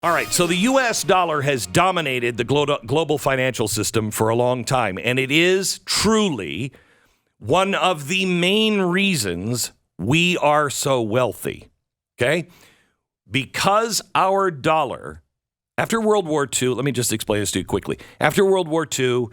All right, so the U.S. dollar has dominated the global financial system for a long time, and it is truly one of the main reasons we are so wealthy, okay? Because our dollar, after World War II, let me just explain this to you quickly. After World War II,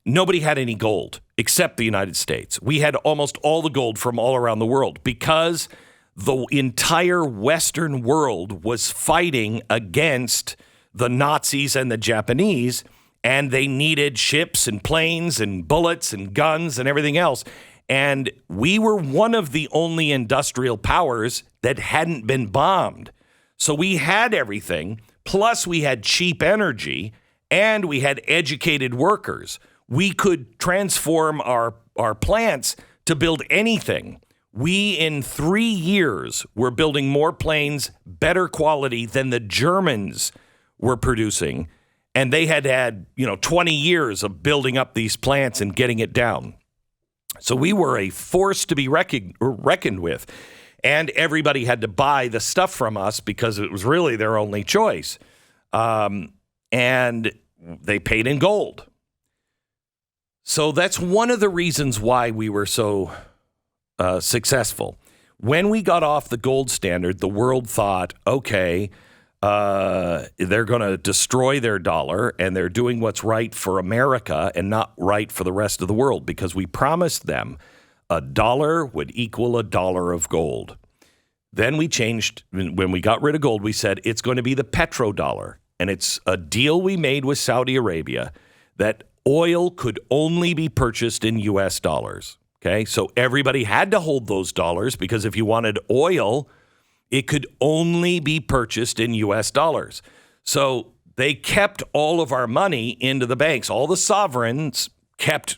nobody had any gold except the United States. We had almost all the gold from all around the world because the entire Western world was fighting against the Nazis and the Japanese, and they needed ships and planes and bullets and guns and everything else. And we were one of the only industrial powers that hadn't been bombed. So we had everything, plus we had cheap energy, and we had educated workers. We could transform our plants to build anything. We, in 3 years, were building more planes, better quality than the Germans were producing. And they had 20 years of building up these plants and getting it down. So we were a force to be reckoned with. And everybody had to buy the stuff from us because it was really their only choice. And they paid in gold. So that's one of the reasons why we were so successful. When we got off the gold standard, the world thought, okay, they're going to destroy their dollar and they're doing what's right for America and not right for the rest of the world because we promised them a dollar would equal a dollar of gold. Then we changed. When we got rid of gold, we said it's going to be the petrodollar. And it's a deal we made with Saudi Arabia that oil could only be purchased in U.S. dollars. Okay, so everybody had to hold those dollars because if you wanted oil, it could only be purchased in U.S. dollars. So they kept all of our money into the banks. All the sovereigns kept,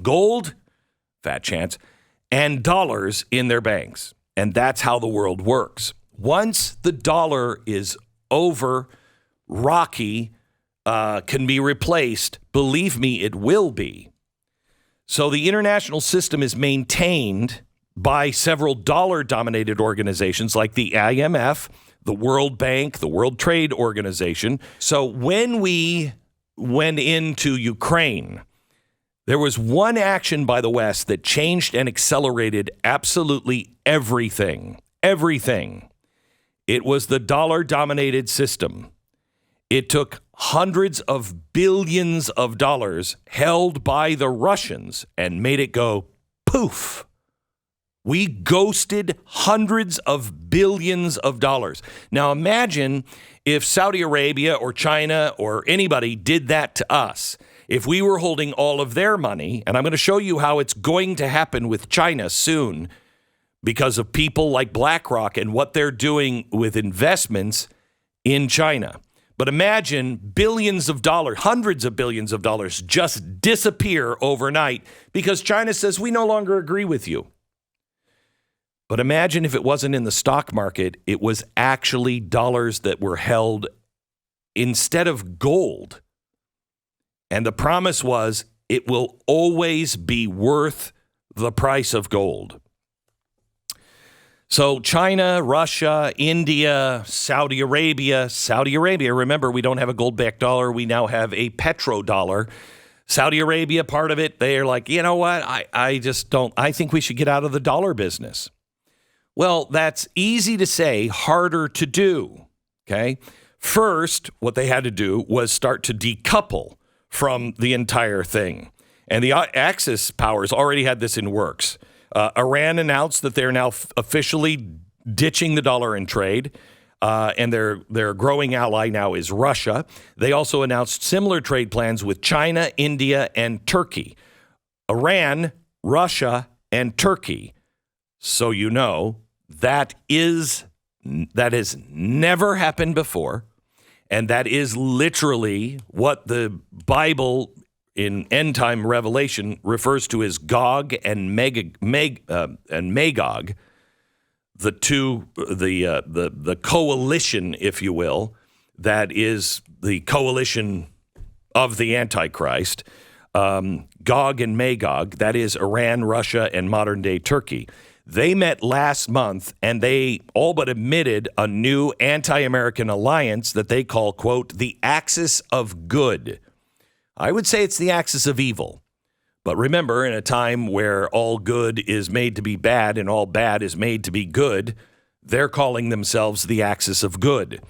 gold, fat chance, and dollars in their banks. And that's how the world works. Once the dollar is over, rocky, can be replaced, believe me, it will be. So the international system is maintained by several dollar-dominated organizations like the IMF, the World Bank, the World Trade Organization. So when we went into Ukraine, there was one action by the West that changed and accelerated absolutely everything. Everything. It was the dollar-dominated system. It took hundreds of billions of dollars held by the Russians and made it go poof. We ghosted hundreds of billions of dollars. Now imagine if Saudi Arabia or China or anybody did that to us. If we were holding all of their money, and I'm going to show you how it's going to happen with China soon because of people like BlackRock and what they're doing with investments in China. But imagine billions of dollars, hundreds of billions of dollars just disappear overnight because China says we no longer agree with you. But imagine if it wasn't in the stock market, it was actually dollars that were held instead of gold. And the promise was it will always be worth the price of gold. So China, Russia, India, Saudi Arabia, remember, we don't have a gold-backed dollar. We now have a petrodollar. Saudi Arabia, part of it, they're like, you know what? I think we should get out of the dollar business. Well, that's easy to say, harder to do, okay? First, what they had to do was start to decouple from the entire thing. And the Axis powers already had this in works. Iran announced that they're now officially ditching the dollar in trade, and their growing ally now is Russia. They also announced similar trade plans with China, India, and Turkey. Iran, Russia, and Turkey. So you know, that has never happened before, and that is literally what the Bible in end-time Revelation refers to as Gog and Magog, the coalition, if you will, that is the coalition of the Antichrist. Gog and Magog, that is Iran, Russia, and modern-day Turkey. They met last month, and they all but admitted a new anti-American alliance that they call, quote, the axis of good. I would say it's the axis of evil. But remember, in a time where all good is made to be bad and all bad is made to be good, they're calling themselves the axis of good.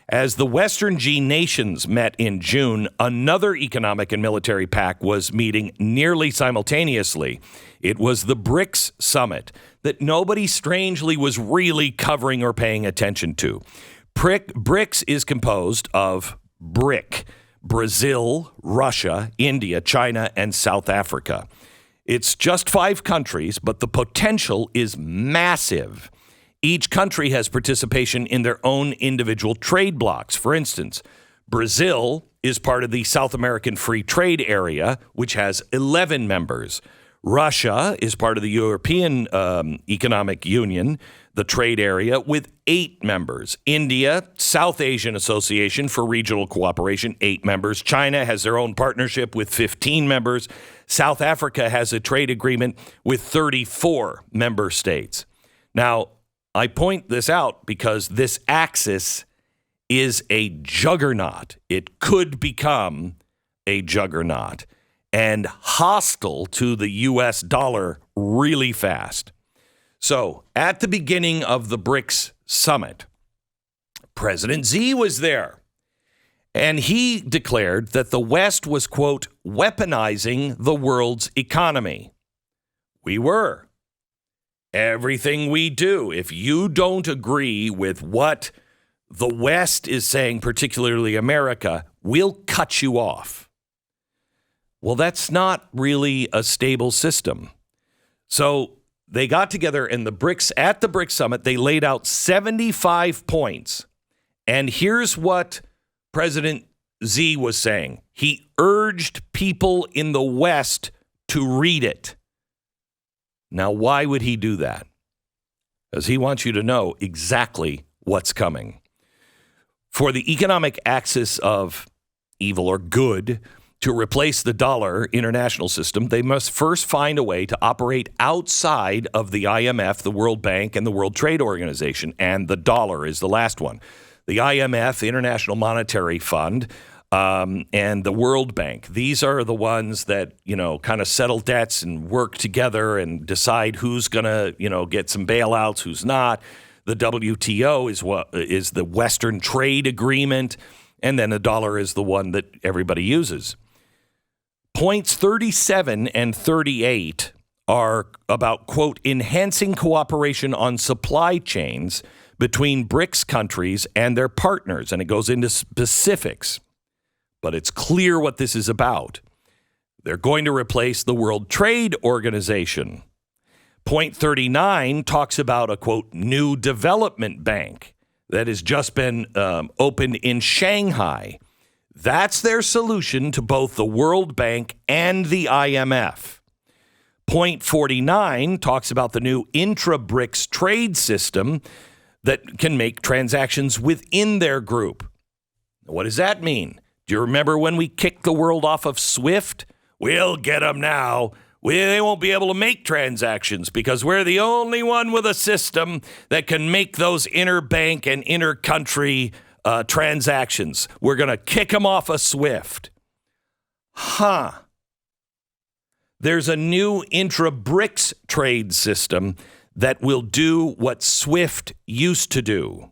As the Western G nations met in June, another economic and military pact was meeting nearly simultaneously. It was the BRICS summit that nobody strangely was really covering or paying attention to. BRICS is composed of BRIC, Brazil, Russia, India, China, and South Africa. It's just 5 countries, but the potential is massive. Each country has participation in their own individual trade blocks. For instance, Brazil is part of the South American Free Trade Area, which has 11 members. Russia is part of the European Economic Union, the trade area, with 8 members. India, South Asian Association for Regional Cooperation, 8 members. China has their own partnership with 15 members. South Africa has a trade agreement with 34 member states. Now, I point this out because this axis is a juggernaut. It could become a juggernaut and hostile to the U.S. dollar really fast. So at the beginning of the BRICS summit, President Xi was there, and he declared that the West was, quote, weaponizing the world's economy. We were. Everything we do, if you don't agree with what the West is saying, particularly America, we'll cut you off. Well, that's not really a stable system. So they got together in the BRICS, at the BRICS summit, they laid out 75 points. And here's what President Xi was saying. He urged people in the West to read it. Now, why would he do that? Because he wants you to know exactly what's coming. For the economic axis of evil or good to replace the dollar international system, they must first find a way to operate outside of the IMF, the World Bank, and the World Trade Organization. And the dollar is the last one. The IMF, International Monetary Fund, and the World Bank. These are the ones that, kind of settle debts and work together and decide who's going to, get some bailouts, who's not. The WTO is the Western Trade Agreement, and then the dollar is the one that everybody uses. Points 37 and 38 are about, quote, enhancing cooperation on supply chains between BRICS countries and their partners, and it goes into specifics. But it's clear what this is about. They're going to replace the World Trade Organization. Point 39 talks about a, quote, new development bank that has just been opened in Shanghai. That's their solution to both the World Bank and the IMF. Point 49 talks about the new intra-BRICS trade system that can make transactions within their group. What does that mean? Do you remember when we kicked the world off of SWIFT? We'll get them now. They won't be able to make transactions because we're the only one with a system that can make those interbank and intercountry transactions. We're going to kick them off of SWIFT. There's a new intra-BRICS trade system that will do what SWIFT used to do.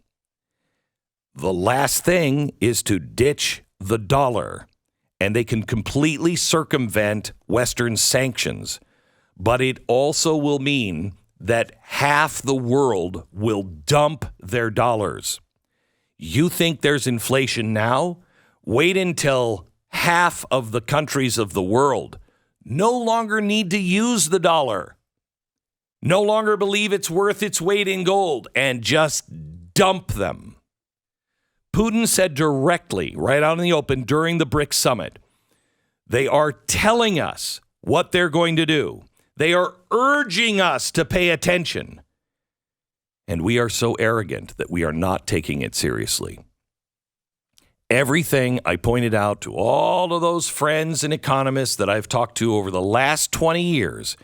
The last thing is to ditch the dollar, and they can completely circumvent Western sanctions. But it also will mean that half the world will dump their dollars. You think there's inflation now? Wait until half of the countries of the world no longer need to use the dollar, no longer believe it's worth its weight in gold, and just dump them. Putin said directly, right out in the open during the BRICS summit, they are telling us what they're going to do. They are urging us to pay attention. And we are so arrogant that we are not taking it seriously. Everything I pointed out to all of those friends and economists that I've talked to over the last 20 years,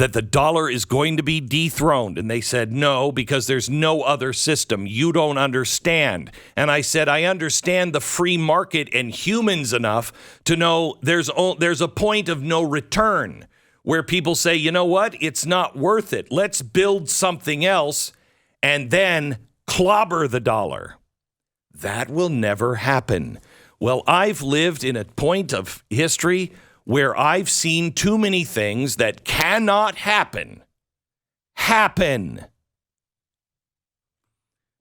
that the dollar is going to be dethroned. And they said, no, because there's no other system. You don't understand. And I said, I understand the free market and humans enough to know there's a point of no return where people say, you know what? It's not worth it. Let's build something else and then clobber the dollar. That will never happen. Well, I've lived in a point of history where I've seen too many things that cannot happen.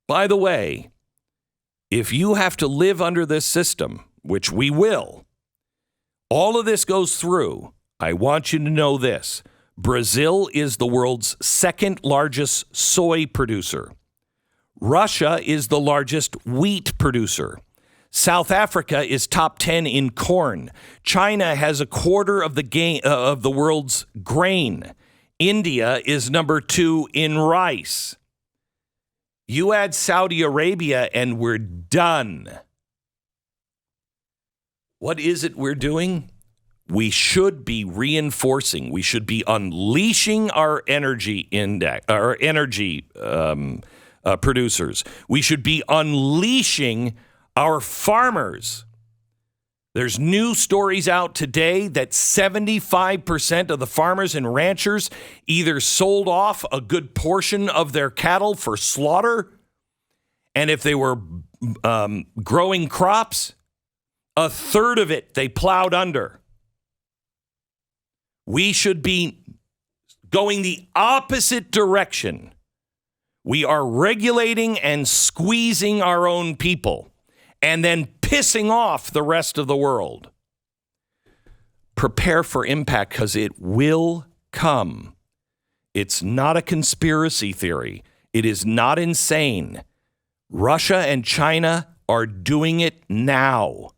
By the way, if you have to live under this system, which we will, all of this goes through, I want you to know this. Brazil is the world's second largest soy producer. Russia is the largest wheat producer. South Africa is top 10 in corn. China has a quarter of the world's grain. India is number 2 in rice. You add Saudi Arabia and we're done. What is it we're doing? We should be reinforcing. We should be unleashing our energy producers. We should be unleashing our farmers. There's new stories out today that 75% of the farmers and ranchers either sold off a good portion of their cattle for slaughter, and if they were growing crops, a third of it they plowed under. We should be going the opposite direction. We are regulating and squeezing our own people and then pissing off the rest of the world. Prepare for impact because it will come. It's not a conspiracy theory. It is not insane. Russia and China are doing it now.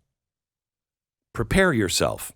Prepare yourself.